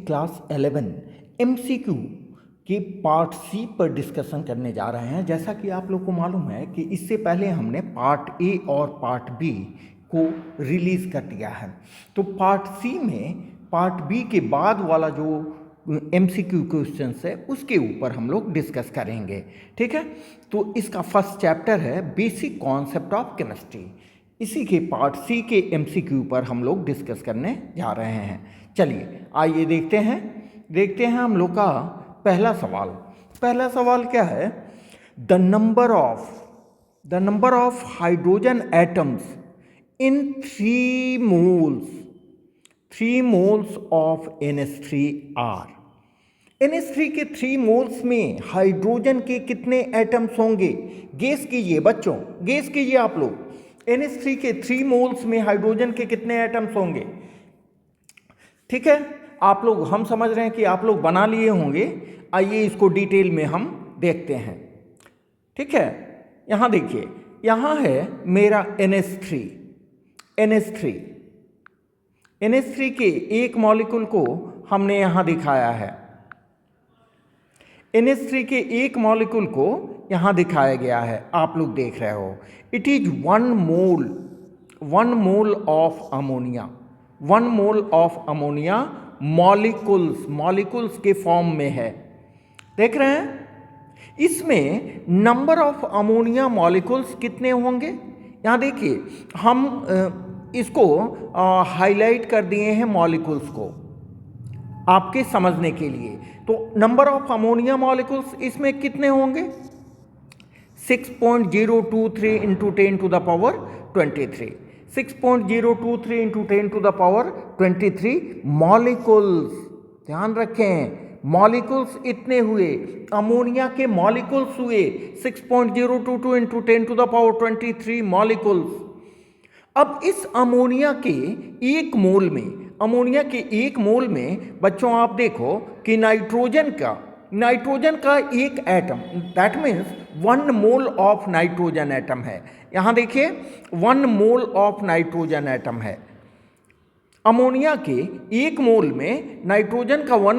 Class 11 MCQ के part सी पर discussion करने जा रहे हैं। जैसा कि आप लोग को मालूम है कि इससे पहले हमने पार्ट ए और पार्ट बी को रिलीज़ कर दिया है, तो पार्ट सी में पार्ट बी के बाद वाला जो MCQ क्वेश्चंस है उसके ऊपर हम लोग डिस्कस करेंगे। ठीक है, तो इसका फर्स्ट चैप्टर है बेसिक कॉन्सेप्ट ऑफ केमिस्ट्री। इसी के पार्ट सी के MCQ पर हम लोग डिस्कस करने जा रहे हैं। चलिए आइए देखते हैं हम लोग का पहला सवाल क्या है। The number of hydrogen atoms in 3 moles of NH3 are. NH3 के 3 मोल्स में हाइड्रोजन के कितने एटम्स होंगे? गेस कीजिए बच्चों, गेस कीजिए आप लोग। NH3 के 3 मोल्स में हाइड्रोजन के कितने एटम्स होंगे? ठीक है, आप लोग, हम समझ रहे हैं कि आप लोग बना लिए होंगे। आइए इसको डिटेल में हम देखते हैं। ठीक है, यहाँ देखिए, यहाँ है मेरा NH3 के एक मॉलिक्यूल को हमने यहाँ दिखाया है। NH3 के एक मॉलिक्यूल को यहाँ दिखाया गया है, आप लोग देख रहे हो। It is 1 mole of ammonia molecules के फॉर्म में है। देख रहे हैं, इसमें नंबर ऑफ अमोनिया मॉलिक्यूल्स कितने होंगे? यहाँ देखिए, हम इसको हाईलाइट कर दिए हैं मॉलिक्यूल्स को आपके समझने के लिए। तो नंबर ऑफ अमोनिया मॉलिक्यूल्स इसमें कितने होंगे? 6.023 into 10 to the power 23। 6.023 into 10 to the power 23 molecules. ध्यान रखें, मॉलिक्यूल्स इतने हुए, अमोनिया के मॉलिक्यूल्स हुए 6.022 into 10 to the power 23 molecules. अब इस अमोनिया के एक मोल में बच्चों आप देखो कि नाइट्रोजन का एक atom, that means 1 mole of nitrogen atom है। यहाँ देखिए 1 मोल ऑफ नाइट्रोजन एटम है। अमोनिया के एक मोल में नाइट्रोजन का 1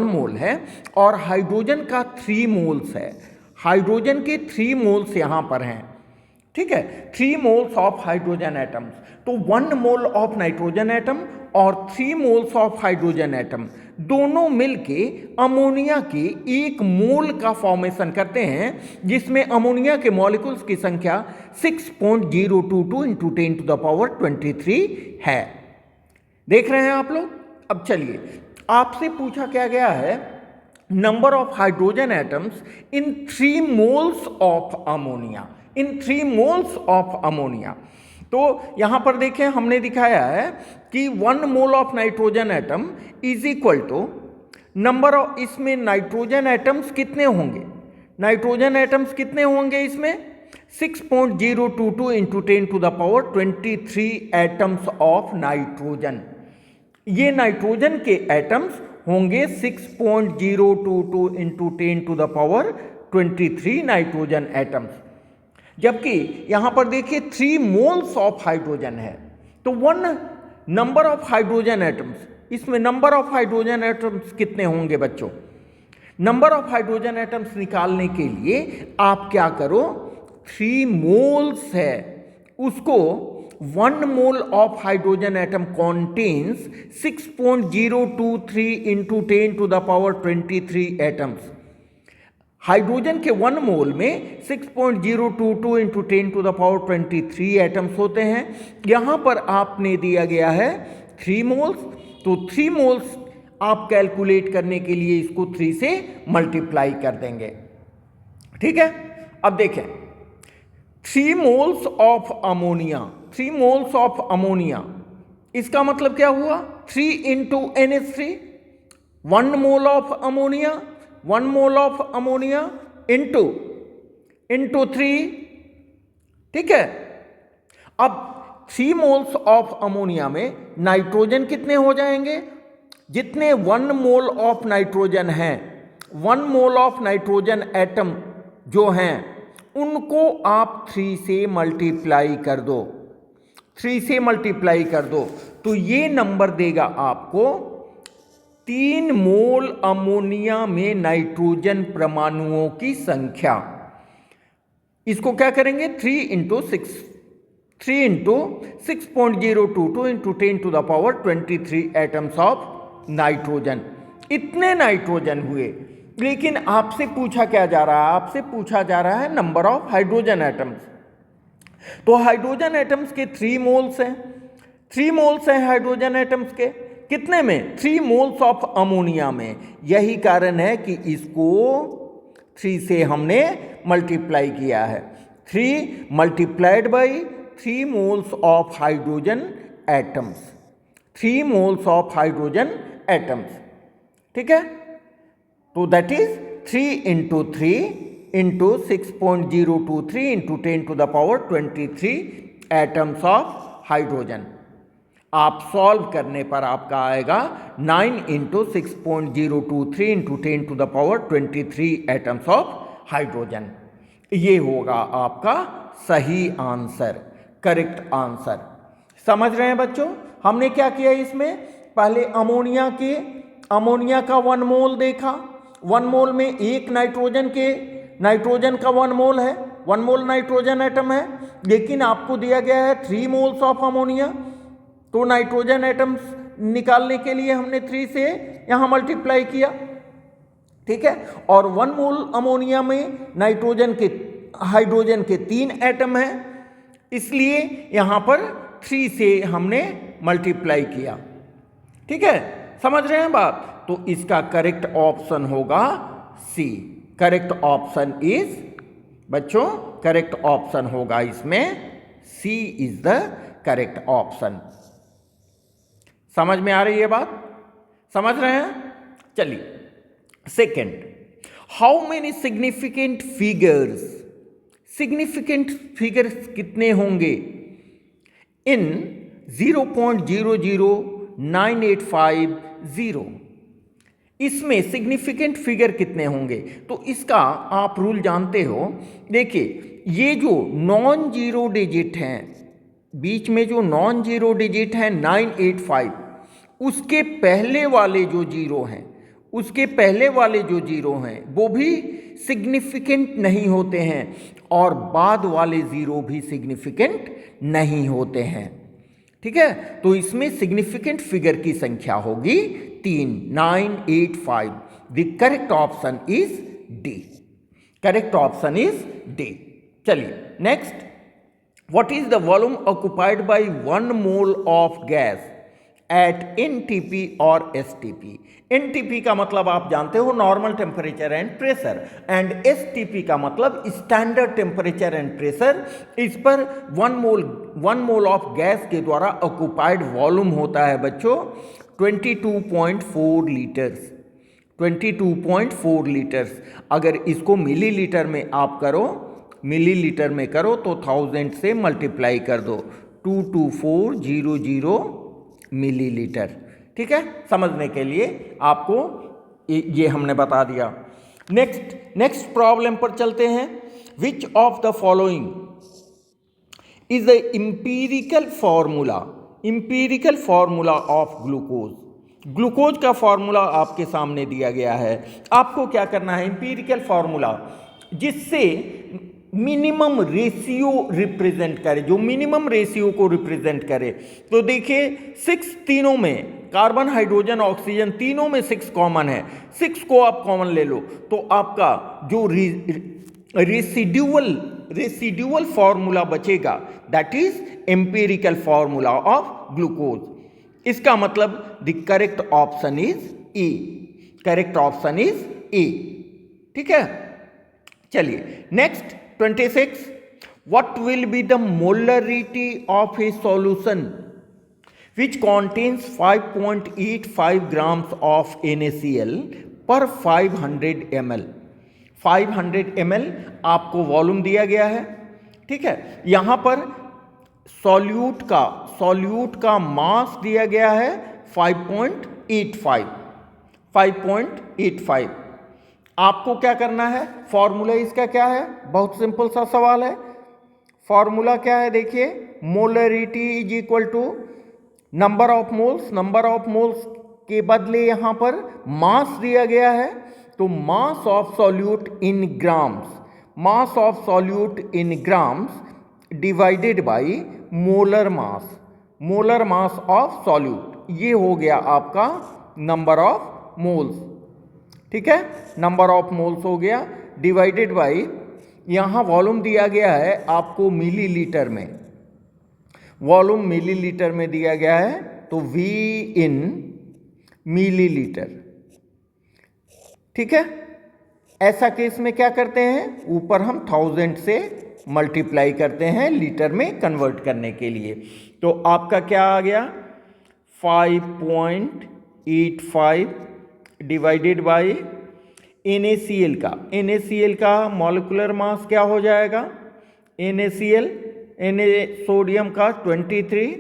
मोल है और हाइड्रोजन का 3 मोल्स है। हाइड्रोजन के 3 मोल्स यहाँ पर हैं। ठीक है, 3 मोल्स ऑफ हाइड्रोजन एटम्स। तो 1 मोल ऑफ नाइट्रोजन एटम और 3 मोल्स ऑफ हाइड्रोजन एटम दोनों मिलके अमोनिया के एक मोल का फॉर्मेशन करते हैं, जिसमें अमोनिया के मॉलिक्यूल्स की संख्या 6.022 इंटू 10 टू द पावर 23 है। देख रहे हैं आप लोग। अब चलिए, आपसे पूछा क्या गया है, number of hydrogen atoms in 3 moles of ammonia. तो यहां पर देखें, हमने दिखाया है कि 1 mole of nitrogen atom is equal to number of, इसमें नाइट्रोजन एटम्स कितने होंगे इसमें 6.022 into 10 to the power 23 atoms of nitrogen. ये नाइट्रोजन के एटम्स होंगे 6.022 into 10 to the power 23 nitrogen atoms. जबकि यहां पर देखिए 3 मोल्स ऑफ हाइड्रोजन है। तो 1 नंबर ऑफ हाइड्रोजन एटम्स, इसमें नंबर ऑफ हाइड्रोजन एटम्स कितने होंगे बच्चों? नंबर ऑफ हाइड्रोजन एटम्स निकालने के लिए आप क्या करो, 3 मोल्स है, उसको 1 mole of hydrogen atom contains 6.023 into 10 to the power 23 atoms. Hydrogen के 1 मोल में 6.022 into 10 to the power 23 atoms होते हैं। यहां पर आपने दिया गया है 3 मोल्स, तो 3 मोल्स आप कैलकुलेट करने के लिए इसको 3 से मल्टीप्लाई कर देंगे। ठीक है, अब देखें, 3 मोल्स ऑफ अमोनिया, इसका मतलब क्या हुआ, 3 into NH3, 1 mole of ammonia into 3। ठीक है, अब 3 मोल्स ऑफ अमोनिया में नाइट्रोजन कितने हो जाएंगे? जितने 1 मोल ऑफ नाइट्रोजन हैं, 1 मोल ऑफ नाइट्रोजन एटम जो हैं उनको आप 3 से मल्टीप्लाई कर दो। 3 से मल्टीप्लाई कर दो तो ये नंबर देगा आपको 3 मोल अमोनिया में नाइट्रोजन परमाणुओं की संख्या। इसको क्या करेंगे 3 into 6.022 into 10⁻23 atoms of nitrogen. इतने नाइट्रोजन हुए। लेकिन आपसे पूछा क्या जा रहा है, आपसे पूछा जा रहा है नंबर ऑफ हाइड्रोजन एटम्स। तो हाइड्रोजन एटम्स के 3 मोल्स हैं, 3 मोल्स हैं हाइड्रोजन एटम्स के। कितने में? 3 मोल्स ऑफ अमोनिया में। यही कारण है कि इसको 3 से हमने मल्टीप्लाई किया है। 3 multiplied by 3 moles of hydrogen atoms, 3 moles of hydrogen atoms. ठीक है, तो that is 3 into 3 into 6.023 into 10⁻23 atoms of hydrogen. आप सॉल्व करने पर आपका आएगा 9 into 6.023 into 10⁻23 atoms of hydrogen. ये होगा आपका सही आंसर, करेक्ट आंसर। समझ रहे हैं बच्चों? हमने क्या किया इसमें, पहले अमोनिया का 1 मोल देखा। 1 मोल में एक नाइट्रोजन का 1 मोल है, 1 मोल नाइट्रोजन एटम है। लेकिन आपको दिया गया है 3 मोल्स ऑफ अमोनिया, तो नाइट्रोजन एटम्स निकालने के लिए हमने 3 से यहां मल्टीप्लाई किया। ठीक है, और 1 मोल अमोनिया में हाइड्रोजन के 3 एटम हैं, इसलिए यहां पर 3 से हमने मल्टीप्लाई किया। ठीक है, समझ रहे हैं बात? तो इसका करेक्ट ऑप्शन होगा सी। करेक्ट ऑप्शन इज, बच्चों करेक्ट ऑप्शन होगा इसमें सी इज द करेक्ट ऑप्शन। समझ में आ रही है बात? समझ रहे हैं? चलिए second, how many significant figures कितने होंगे इन 0.009850? इसमें सिग्निफिकेंट फिगर कितने होंगे? तो इसका आप रूल जानते हो। देखिए, ये जो नॉन जीरो डिजिट हैं, बीच में जो नॉन जीरो डिजिट है 985, उसके पहले वाले जो जीरो हैं वो भी सिग्निफिकेंट नहीं होते हैं, और बाद वाले जीरो भी सिग्निफिकेंट नहीं होते हैं। ठीक है, तो इसमें सिग्निफिकेंट फिगर की संख्या होगी 3, 985। The correct option is D. Correct option is D. चलिए next, what is the volume occupied by 1 mole of gas at NTP और STP? NTP का मतलब आप जानते हो normal temperature and pressure, and STP का मतलब स्टैंडर्ड टेम्परेचर एंड प्रेशर। इस पर 1 मोल ऑफ गैस के द्वारा ऑक्युपाइड वॉल्यूम होता है बच्चों 22.4 लीटर्स। 22.4 लीटर्स। अगर इसको मिलीलीटर में आप करो, मिलीलीटर में करो तो 1000 से मल्टीप्लाई कर दो, 22400 मिलीलीटर। ठीक है, समझने के लिए आपको ये हमने बता दिया। नेक्स्ट प्रॉब्लम पर चलते हैं। विच of the following is the empirical formula of glucose? Glucose का फॉर्मूला आपके सामने दिया गया है। आपको क्या करना है, इंपीरिकल फॉर्मूला जिससे मिनिमम रेशियो रिप्रेजेंट करे, जो मिनिमम रेशियो को रिप्रेजेंट करे। तो देखिए 6 तीनों में, कार्बन हाइड्रोजन ऑक्सीजन तीनों में 6 कॉमन है। 6 को आप कॉमन ले लो तो आपका जो रेसिड्यूअल फॉर्मूला बचेगा that is empirical formula of glucose. इसका मतलब the correct option is a. Correct option is a. ठीक है, चलिए next 26, what will be the molarity of a solution which contains 5.85 grams of NaCl per 500 ml? 500 ml आपको volume दिया गया है। ठीक है, यहां पर सॉल्यूट का मास दिया गया है 5.85। आपको क्या करना है, फॉर्मूला इसका क्या है, बहुत सिंपल सा सवाल है। फॉर्मूला क्या है देखिए, molarity is equal to number of moles, number of moles के बदले यहां पर मास दिया गया है, तो mass of solute in grams, mass of solute in grams divided by molar mass, molar mass of solute, ये हो गया आपका नंबर ऑफ मोल्स। ठीक है, नंबर ऑफ मोल्स हो गया डिवाइडेड बाय, यहां वॉल्यूम दिया गया है आपको मिलीलीटर में, वॉल्यूम मिलीलीटर में दिया गया है, तो V इन मिलीलीटर। ठीक है, ऐसा केस में क्या करते हैं, ऊपर हम 1000 से मल्टीप्लाई करते हैं लीटर में कन्वर्ट करने के लिए, तो आपका क्या आ गया 5.85 डिवाइडेड बाय NaCl का, NaCl का मॉलिक्यूलर मास क्या हो जाएगा, NaCl, Na सोडियम का 23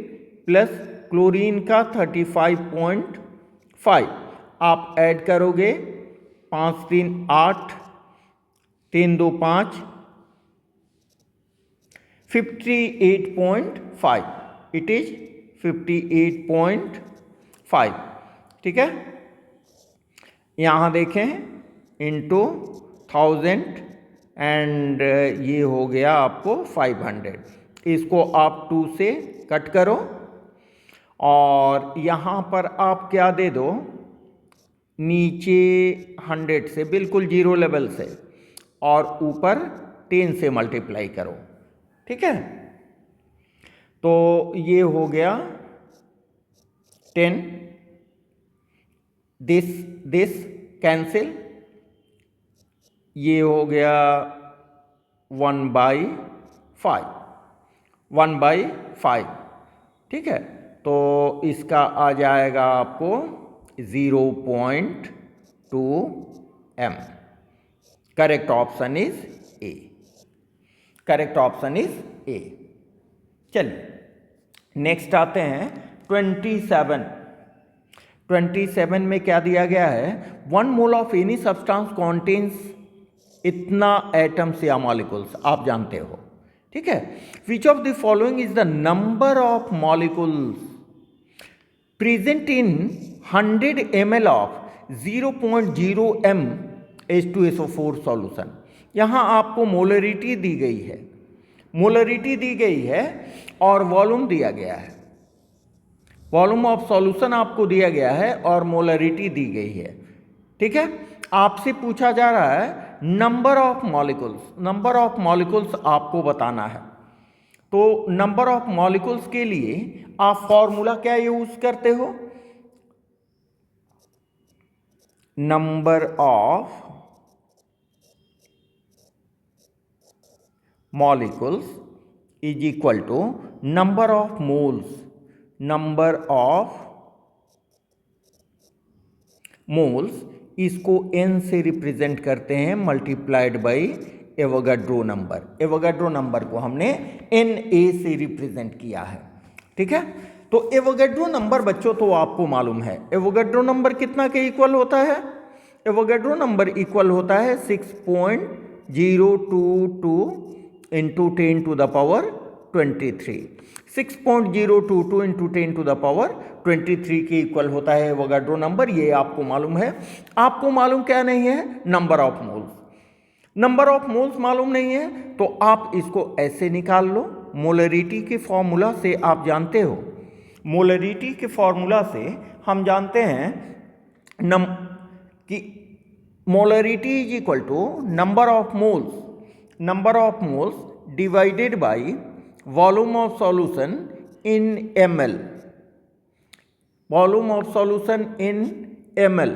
प्लस क्लोरीन का 35.5, आप ऐड करोगे 5 3 8, 3 2 5, 58.5, इट इज 58.5। ठीक है, यहां देखें इंटू 1000 एंड ये हो गया आपको 500, इसको आप 2 से कट करो और यहाँ पर आप क्या दे दो, नीचे 100 से बिल्कुल जीरो लेवल से और ऊपर 10 से मल्टीप्लाई करो। ठीक है, तो ये हो गया 10, दिस कैंसिल, ये हो गया 1/5, 1/5। ठीक है, तो इसका आ जाएगा आपको 0.2 m। Correct option is a, correct option is a. चलिए नेक्स्ट आते हैं 27। 27 में क्या दिया गया है, 1 mole of any substance contains इतना एटम्स या मॉलिक्यूल्स, आप जानते हो। ठीक है, विच of the following is the number of molecules present in 100 ml of 0.0 m H2SO4 solution. यहां आपको मोलरिटी दी गई है, मोलरिटी दी गई है और वॉल्यूम दिया गया है, वॉल्यूम ऑफ सॉल्यूशन आपको दिया गया है और मोलरिटी दी गई है। ठीक है, आपसे पूछा जा रहा है number of molecules, number of molecules आपको बताना है। तो नंबर ऑफ मॉलिक्यूल्स के लिए आप फॉर्मूला क्या यूज करते हो, number of molecules is equal to number of moles, number of moles, इसको n से रिप्रेजेंट करते हैं multiplied by Avogadro number. Avogadro number को हमने Na से रिप्रेजेंट किया है। ठीक है, तो एवोगाड्रो नंबर बच्चों तो आपको मालूम है, एवोगाड्रो नंबर कितना के इक्वल होता है, एवोगाड्रो नंबर इक्वल होता है 6.022 into 10 to the power 23। 6.022 into 10 to the power 23 के इक्वल होता है एवोगाड्रो नंबर, ये आपको मालूम है। आपको मालूम क्या नहीं है, number of moles, number of moles मालूम नहीं है, तो आप इसको ऐसे निकाल लो, मोलरिटी के फॉर्मूला से आप जानते हो, मोलरिटी के फॉर्मूला से हम जानते हैं कि molarity is equal to number of moles, number of moles divided by volume of solution in ml, volume of solution in ml।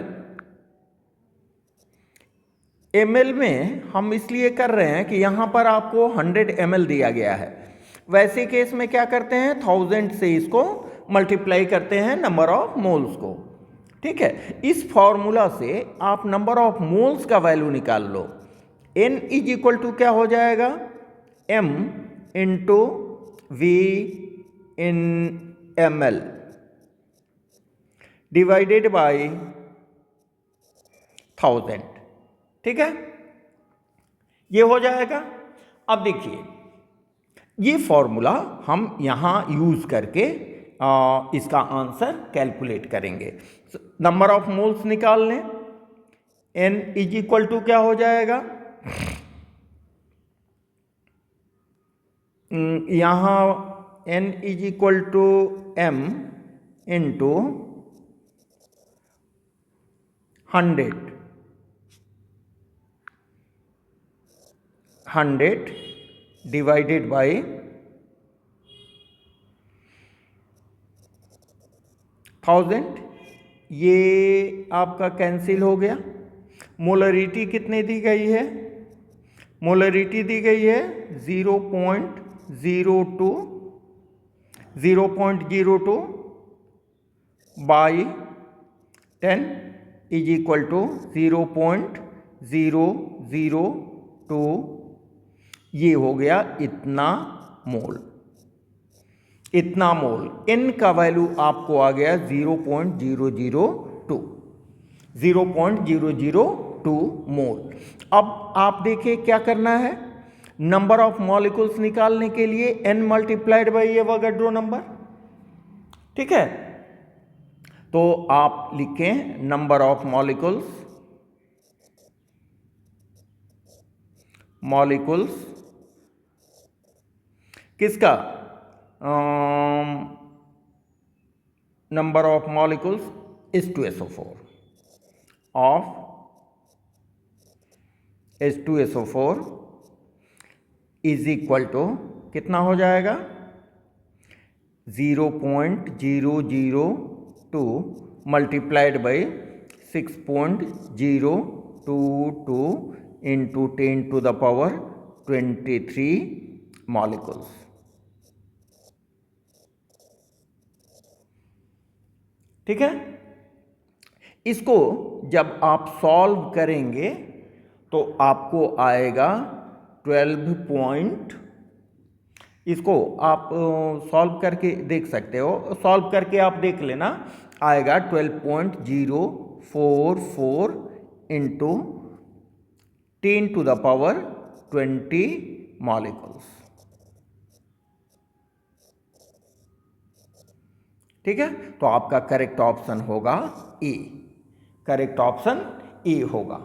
ml में हम इसलिए कर रहे हैं कि यहां पर आपको 100 ml दिया गया है, वैसे केस में क्या करते हैं 1000 से इसको मल्टीप्लाई करते हैं नंबर ऑफ मोल्स को। ठीक है, इस फॉर्मूला से आप नंबर ऑफ मोल्स का वैल्यू निकाल लो, n इज इक्वल टू क्या हो जाएगा, m into V in ml divided by 1000। ठीक है, ये हो जाएगा। अब देखिए ये फॉर्मूला हम यहाँ यूज़ करके इसका आंसर कैलकुलेट करेंगे। नंबर ऑफ मोल्स निकाल लें। n इज इक्वल टू क्या हो जाएगा, यहाँ n is equal to m into 100 divided by 1000। ये आपका कैंसिल हो गया। मोलरिटी कितनी दी गई है, मोलरिटी दी गई है 0.02 बाई 10 इज इक्वल टू 0.002। ये हो गया इतना मोल। इतना मोल, n का वैल्यू आपको आ गया 0.002 मोल। अब आप देखिए क्या करना है, नंबर ऑफ मॉलिक्यूल्स निकालने के लिए n multiplied by Avogadro number. ठीक है, तो आप लिखें नंबर ऑफ मॉलिक्यूल्स किसका, number of molecules H2SO4 of H2SO4 is equal to कितना हो जाएगा 0.002 multiplied by 6.022 into 10 to the power 23 molecules. ठीक है, इसको जब आप सॉल्व करेंगे तो आपको आएगा 12 इसको आप सॉल्व करके देख सकते हो, सॉल्व करके आप देख लेना, आएगा 12.044 into 10 to the power 20 molecules. ठीक है, तो आपका करेक्ट ऑप्शन होगा ए, करेक्ट ऑप्शन ए होगा।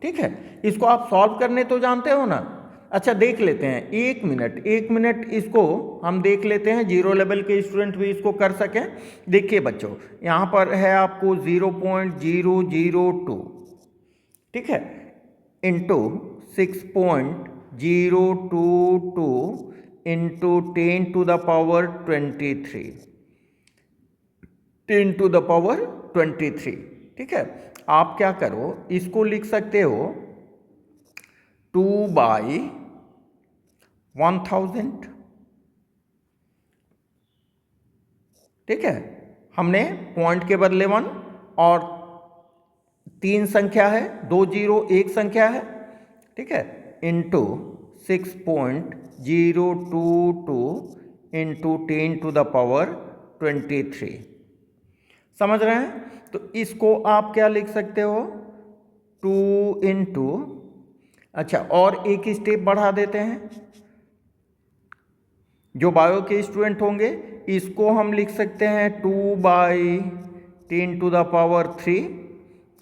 ठीक है, इसको आप सॉल्व करने तो जानते हो ना। अच्छा देख लेते हैं, एक मिनट इसको हम देख लेते हैं, जीरो लेवल के स्टूडेंट भी इसको कर सकें। देखिए बच्चों, यहाँ पर है आपको 0.002, ठीक है, into 6.022 into 10 to the power 23, 10 to the power 23। ठीक है, आप क्या करो, इसको लिख सकते हो 2/1000। ठीक है, हमने पॉइंट के बदले 1 और 3 संख्या है, 2 जीरो 1 संख्या है। ठीक है, into 6.022 into 10 to the power 23। समझ रहे हैं? तो इसको आप क्या लिख सकते हो 2 इंटू, अच्छा और एक स्टेप बढ़ा देते हैं, जो बायो के स्टूडेंट होंगे इसको हम लिख सकते हैं 2/10 to the power 3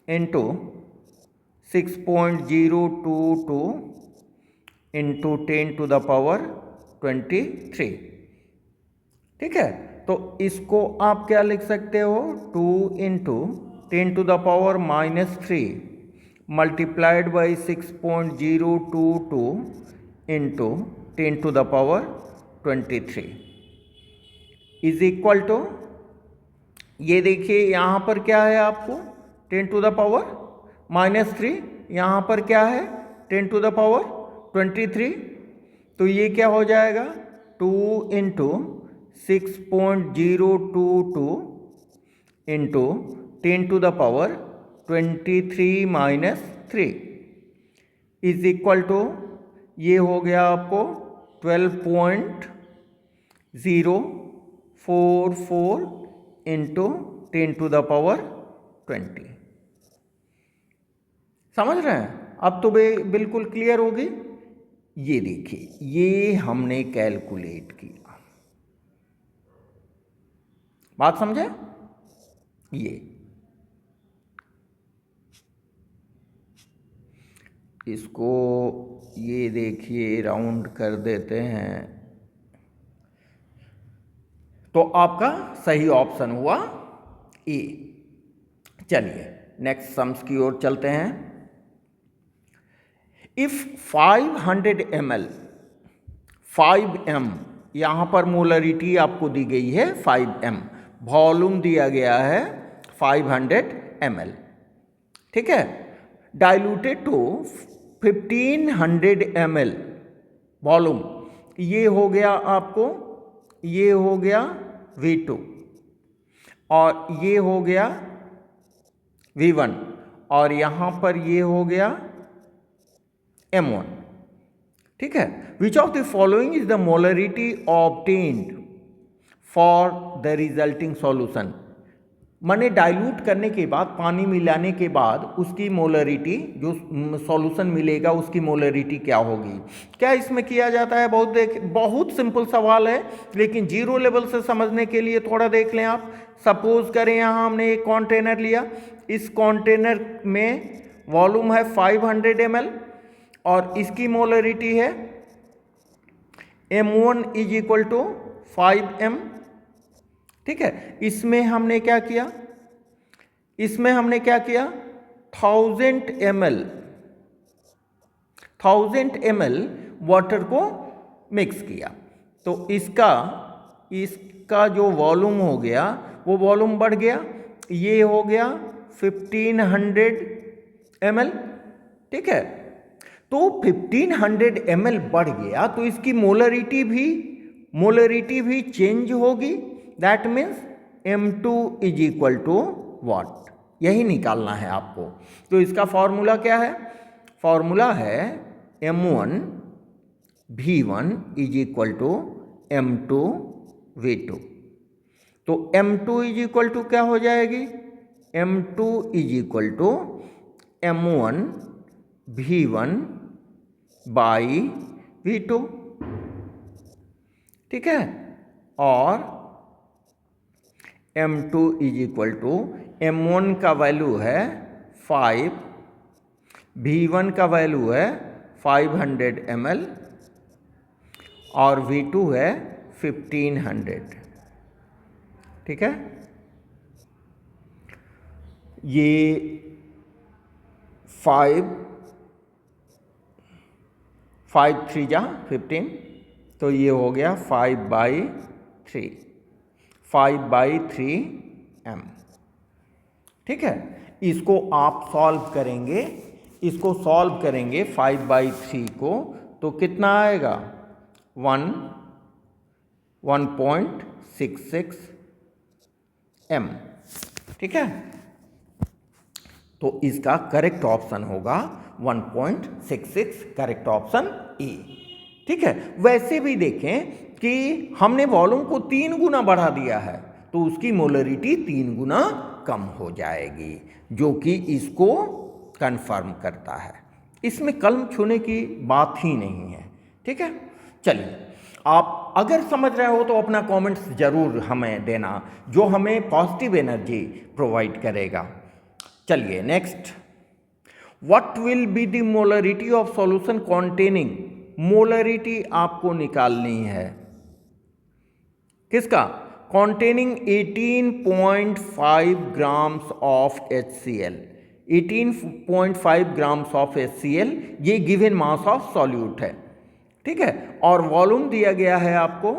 into 6.022 into 10 to the power 23। ठीक है, तो इसको आप क्या लिख सकते हो 2 into 10 to the power -3 multiplied by 6.022 into 10 to the power 23 is equal to, ये देखिए यहाँ पर क्या है आपको 10 टू द पावर -3, यहाँ पर क्या है 10 टू द पावर 23, तो ये क्या हो जाएगा 2 into 6.022 into 10 to the power 23 -3 is equal to, ये हो गया आपको 12.044 इंटू 10 टू द पावर 20। समझ रहे हैं? अब तो बिल्कुल क्लियर होगी। ये देखिए, ये हमने कैलकुलेट किया, बात समझे? ये इसको ये देखिए राउंड कर देते हैं, तो आपका सही ऑप्शन हुआ ए। चलिए नेक्स्ट सम्स की ओर चलते हैं। इफ 500 ml 5m, यहां पर मोलरिटी आपको दी गई है 5m, वॉल्यूम दिया गया है 500 ml, ठीक है, डाइल्यूटेड टू 1500 ml वॉल्यूम, ये हो गया आपको, ये हो गया V2 और ये हो गया V1 और यहां पर ये हो गया M1, ठीक है। विच of the following is the molarity obtained for the resulting solution, माने डाइल्यूट करने के बाद, पानी मिलाने के बाद उसकी मोलरिटी, जो सॉल्यूशन मिलेगा उसकी मोलरिटी क्या होगी। क्या इसमें किया जाता है, बहुत सिंपल सवाल है, लेकिन जीरो लेवल से समझने के लिए थोड़ा देख लें आप। सपोज करें यहाँ हमने एक कंटेनर लिया, इस कंटेनर में वॉल्यूम है 500 ml और इसकी मोलरिटी है M1 is equal to 5m, ठीक है। इसमें हमने क्या किया, इसमें हमने क्या किया, 1000 ml वाटर को मिक्स किया, तो इसका जो वॉल्यूम हो गया वो वॉल्यूम बढ़ गया, ये हो गया 1500 ml, ठीक है। तो 1500 ml बढ़ गया तो इसकी मोलरिटी भी चेंज होगी, that means M2 is equal to what, यही निकालना है आपको। तो इसका फॉर्मूला क्या है, फॉर्मूला है M1 V1 is equal to M2 V2। तो M2 इज इक्वल टू क्या हो जाएगी, M2 is equal to M1 V1 by V2, ठीक है। और M2 is equal to, M1 का वैल्यू है 5, V1 का वैल्यू है 500 ml और V2 है 1500, ठीक है। ये 5 3 जा 15, तो ये हो गया 5/3 5/3m, ठीक है। इसको आप सॉल्व करेंगे, इसको सॉल्व करेंगे 5/3 को, तो कितना आएगा 1.66 m, ठीक है। तो इसका करेक्ट ऑप्शन होगा 1.66, करेक्ट ऑप्शन ए, ठीक है। वैसे भी देखें कि हमने वॉल्यूम को 3 गुना बढ़ा दिया है तो उसकी मोलरिटी 3 गुना कम हो जाएगी, जो कि इसको कंफर्म करता है। इसमें कलम छूने की बात ही नहीं है, ठीक है। चलिए, आप अगर समझ रहे हो तो अपना कमेंट्स जरूर हमें देना, जो हमें पॉजिटिव एनर्जी प्रोवाइड करेगा। चलिए next, what will be the molarity of solution containing, molarity आपको निकालनी है किसका, containing 18.5 grams of HCl, 18.5 grams of HCl, ये गिवन मास ऑफ सॉल्यूट है, ठीक है। और वॉल्यूम दिया गया है आपको,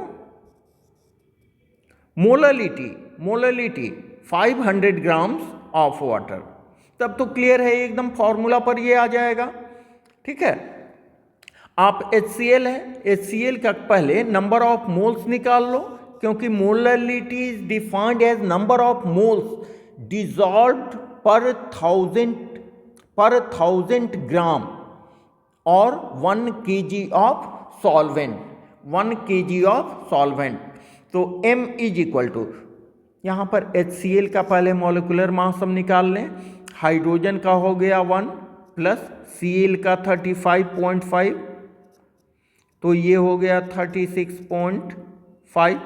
मोलरिटी 500 ग्राम्स ऑफ वाटर, तब तो क्लियर है एकदम, फॉर्मूला पर ये आ जाएगा, ठीक है। आप HCl है, HCl का पहले नंबर ऑफ मोल्स निकाल लो, क्योंकि molarity is defined as number of moles dissolved पर 1000 ग्राम और 1 kg of solvent, 1 kg of solvent. तो M इज इक्वल टू, यहाँ पर HCl का पहले मॉलिक्यूलर मास हम निकाल लें, हाइड्रोजन का हो गया 1 प्लस Cl का 35.5 तो ये हो गया 36.5,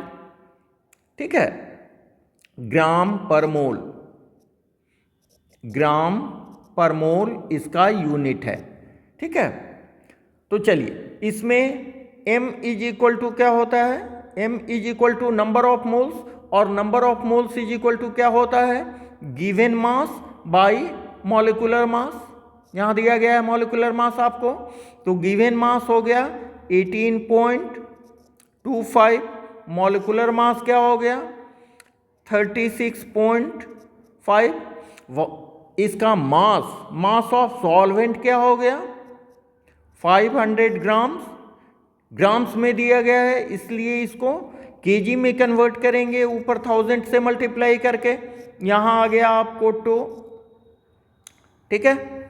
ठीक है, ग्राम पर मोल, ग्राम पर मोल इसका यूनिट है, ठीक है। तो चलिए इसमें m इज इक्वल टू क्या होता है, m is equal to number of moles, और number of moles is equal to क्या होता है, given mass by molecular mass. यहाँ दिया गया है मॉलिक्यूलर मास आपको, तो गिवन मास हो गया 18.25, मॉलिक्यूलर मास क्या हो गया 36.5, इसका मास ऑफ सॉल्वेंट क्या हो गया 500 ग्राम्स, ग्राम्स में दिया गया है इसलिए इसको केजी में कन्वर्ट करेंगे ऊपर 1000 से मल्टीप्लाई करके, यहाँ आ गया आपको 2, ठीक है।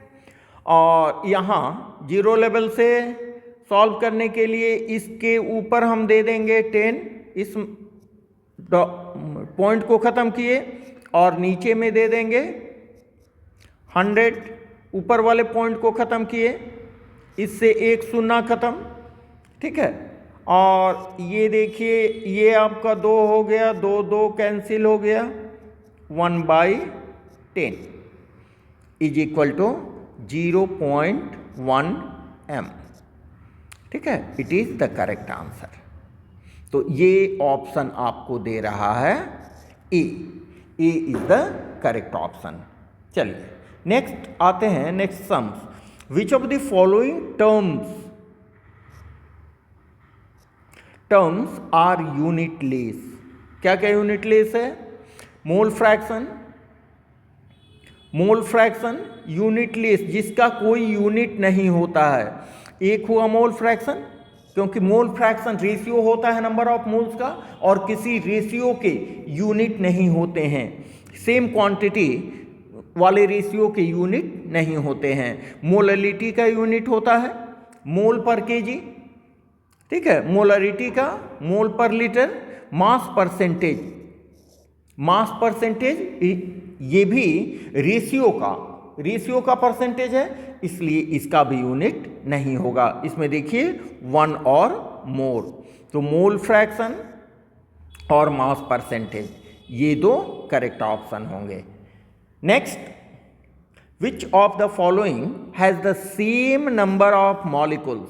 और यहाँ जीरो लेवल से सॉल्व करने के लिए इसके ऊपर हम दे देंगे 10, इस पॉइंट को ख़त्म किए, और नीचे में दे देंगे 100, ऊपर वाले पॉइंट को ख़त्म किए, इससे एक शून्य ख़त्म, ठीक है। और ये देखिए ये आपका 2 हो गया, 2 2 कैंसिल हो गया, 1/10 इज इक्वल टू 0.1 m, ठीक है। It is the correct answer. तो ये ऑप्शन आपको दे रहा है A is the correct option. चलिए नेक्स्ट आते हैं, next sums, which of the following terms are unitless. क्या क्या यूनिटलेस है, मोल फ्रैक्शन यूनिटलेस, जिसका कोई यूनिट नहीं होता है। एक हुआ मोल फ्रैक्शन, क्योंकि मोल फ्रैक्शन रेशियो होता है नंबर ऑफ मोल्स का, और किसी रेशियो के यूनिट नहीं होते हैं, सेम क्वांटिटी वाले रेशियो के यूनिट नहीं होते हैं। मोलरिटी का यूनिट होता है मोल पर केजी, ठीक है, मोलरिटी का मोल पर लीटर, मास परसेंटेज ये भी रेशियो का परसेंटेज है, इसलिए इसका भी यूनिट नहीं होगा। इसमें देखिए 1 और मोर, तो मोल फ्रैक्शन और मास परसेंटेज ये दो करेक्ट ऑप्शन होंगे। Next, which of the following has the same number of molecules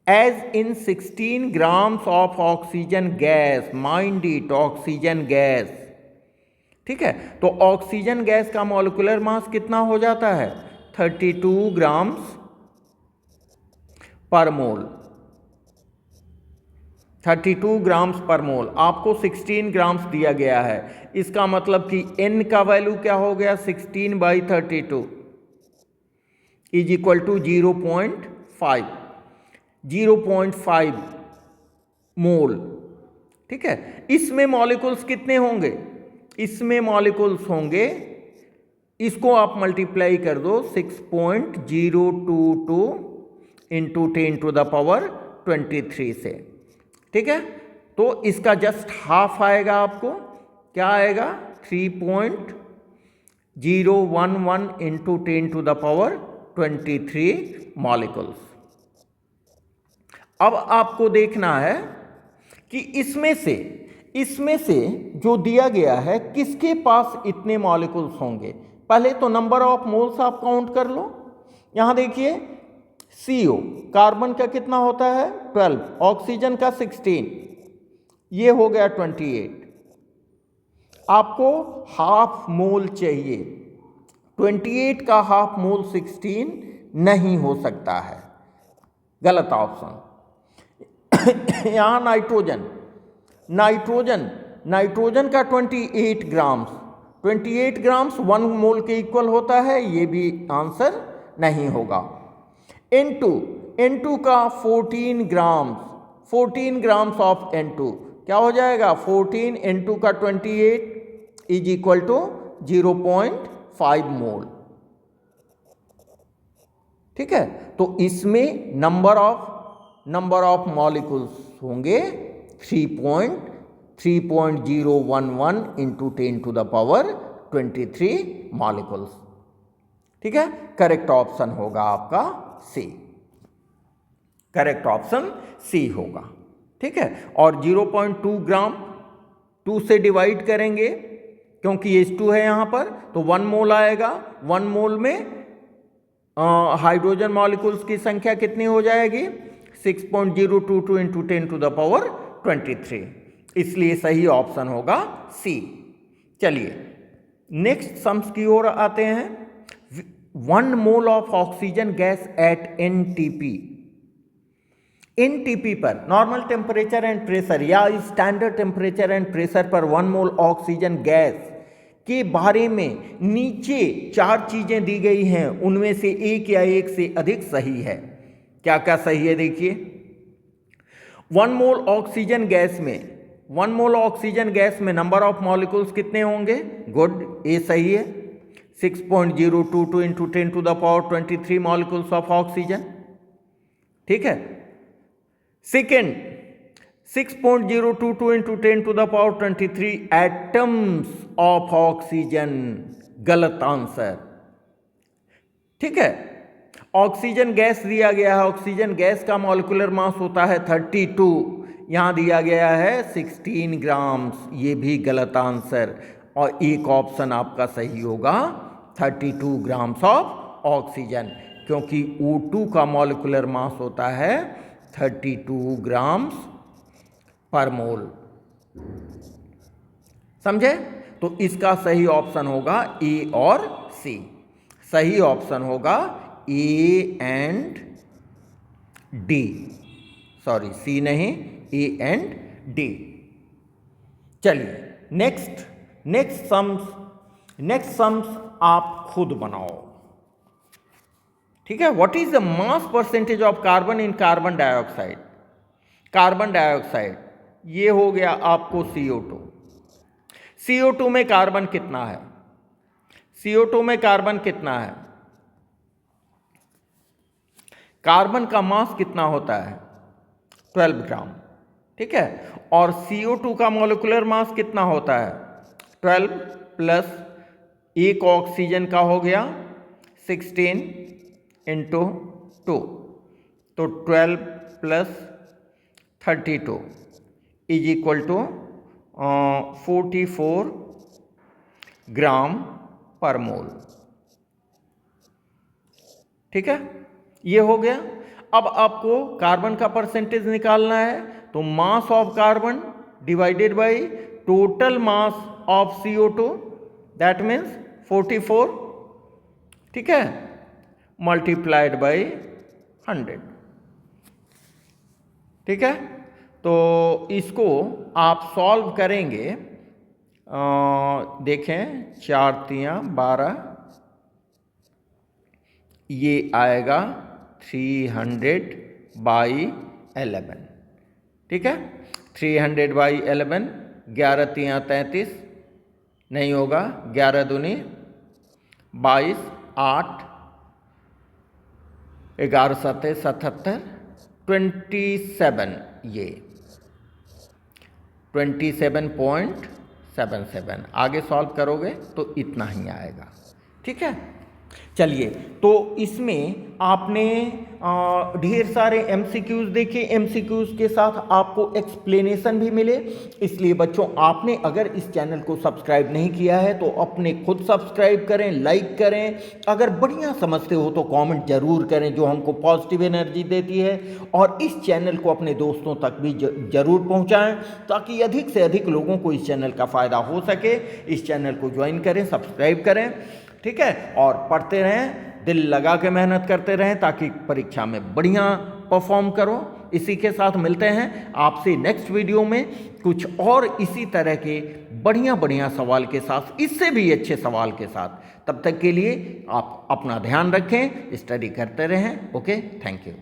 as in 16 grams of oxygen gas, mind it, oxygen gas, ठीक है। तो ऑक्सीजन गैस का मॉलिक्यूलर मास कितना हो जाता है 32 ग्राम्स पर मोल, 32 ग्राम्स पर मोल। आपको 16 ग्राम्स दिया गया है, इसका मतलब कि n का वैल्यू क्या हो गया 16/32 इज इक्वल टू 0.5 मोल, ठीक है। इसमें मॉलिक्यूल्स कितने होंगे, इसमें मॉलिक्यूल्स होंगे, इसको आप मल्टीप्लाई कर दो 6.022 इंटू 10⁻23 से, ठीक है। तो इसका जस्ट हाफ आएगा, आपको क्या आएगा 3.011 इंटू 10⁻23 मॉलिक्यूल्स। अब आपको देखना है कि इसमें से जो दिया गया है किसके पास इतने मॉलिक्यूल्स होंगे। पहले तो नंबर ऑफ मोल्स आप काउंट कर लो। यहां देखिए CO कार्बन का कितना होता है 12, ऑक्सीजन का 16, ये हो गया 28। आपको हाफ मोल चाहिए, 28 का हाफ मोल 16 नहीं हो सकता है, गलत ऑप्शन। यहां नाइट्रोजन का 28 ग्राम्स 1 मोल के इक्वल होता है, ये भी आंसर नहीं होगा। N2 का 14 ग्राम्स ऑफ N2 क्या हो जाएगा 14 N2 का 28 इज इक्वल टू 0.5 मोल, ठीक है। तो इसमें नंबर ऑफ मॉलिक्यूल्स होंगे 3.011 इंटू 10⁻23 मॉलिक्यूल्स, ठीक है। करेक्ट ऑप्शन होगा आपका सी। करेक्ट ऑप्शन सी होगा। ठीक है, और 0.2 ग्राम 2 से डिवाइड करेंगे क्योंकि H2 है यहाँ पर, तो 1 मोल आएगा। 1 मोल में हाइड्रोजन मॉलिक्यूल्स की संख्या कितनी हो जाएगी? 6.022 इंटू 10⁻23। इसलिए सही ऑप्शन होगा सी। चलिए नेक्स्ट सम्स की ओर आते हैं। 1 mole of oxygen gas at NTP. NTP पर नॉर्मल टेम्परेचर एंड प्रेशर या स्टैंडर्ड टेम्परेचर एंड प्रेशर पर 1 मोल ऑक्सीजन गैस के बारे में नीचे 4 चीजें दी गई हैं, उनमें से एक या एक से अधिक सही है। क्या क्या सही है देखिए। 1 मोल ऑक्सीजन गैस में 1 मोल ऑक्सीजन गैस में नंबर ऑफ मॉलिक्यूल्स कितने होंगे? गुड, ए सही है। 6.022 इंटू 10⁻23 मॉलिक्यूल्स ऑफ ऑक्सीजन। ठीक है। Second, 6.022 into 10⁻23 atoms of oxygen. गलत आंसर। ठीक है, ऑक्सीजन गैस दिया गया है, ऑक्सीजन गैस का मॉलिक्यूलर मास होता है 32, यहां दिया गया है 16 ग्राम्स। ये भी गलत आंसर, और एक ऑप्शन आपका सही होगा 32 ग्राम्स ऑफ ऑक्सीजन, क्योंकि O2 का मॉलिक्यूलर मास होता है 32 ग्राम्स पर मोल। समझे? तो इसका सही ऑप्शन होगा ए और सी। सही ऑप्शन होगा A and D, sorry C नहीं, ए एंड डी। चलिए नेक्स्ट सम्स आप खुद बनाओ। ठीक है। What is the mass percentage of carbon in carbon dioxide? Carbon dioxide ये हो गया आपको CO2। CO2 में कार्बन कितना है? CO2 में कार्बन कितना है? कार्बन का मास कितना होता है? 12 ग्राम। ठीक है, और CO2 का मॉलिक्यूलर मास कितना होता है? 12 प्लस एक ऑक्सीजन का हो गया 16 इंटू 2, तो 12 प्लस 32 इज इक्वल टू 44 ग्राम पर मोल। ठीक है, ये हो गया। अब आपको कार्बन का परसेंटेज निकालना है, तो mass of carbon divided by total mass of CO2, that means 44, ठीक है, मल्टीप्लाइड बाय 100। ठीक है, तो इसको आप सॉल्व करेंगे। देखें 4 तियां 12, ये आएगा 300/11। ठीक है, 300/11, 11 तियां 33 नहीं होगा, 11 दूनी 22, 8 11 सत्ते 77, 27, ये 27.77। आगे सॉल्व करोगे तो इतना ही आएगा। ठीक है, चलिए, तो इसमें आपने ढेर सारे MCQs देखे, MCQs के साथ आपको एक्सप्लेनेशन भी मिले। इसलिए बच्चों, आपने अगर इस चैनल को सब्सक्राइब नहीं किया है तो अपने खुद सब्सक्राइब करें, लाइक करें। अगर बढ़िया समझते हो तो कमेंट जरूर करें, जो हमको पॉजिटिव एनर्जी देती है। और इस चैनल को अपने दोस्तों तक भी जरूर पहुंचाएं, ताकि अधिक से अधिक लोगों को इस चैनल का फ़ायदा हो सके। इस चैनल को ज्वाइन करें, सब्सक्राइब करें। ठीक है, और पढ़ते रहें, दिल लगा के मेहनत करते रहें, ताकि परीक्षा में बढ़िया परफॉर्म करो। इसी के साथ मिलते हैं आपसे नेक्स्ट वीडियो में कुछ और इसी तरह के बढ़िया सवाल के साथ, इससे भी अच्छे सवाल के साथ। तब तक के लिए आप अपना ध्यान रखें, स्टडी करते रहें। Okay, thank you.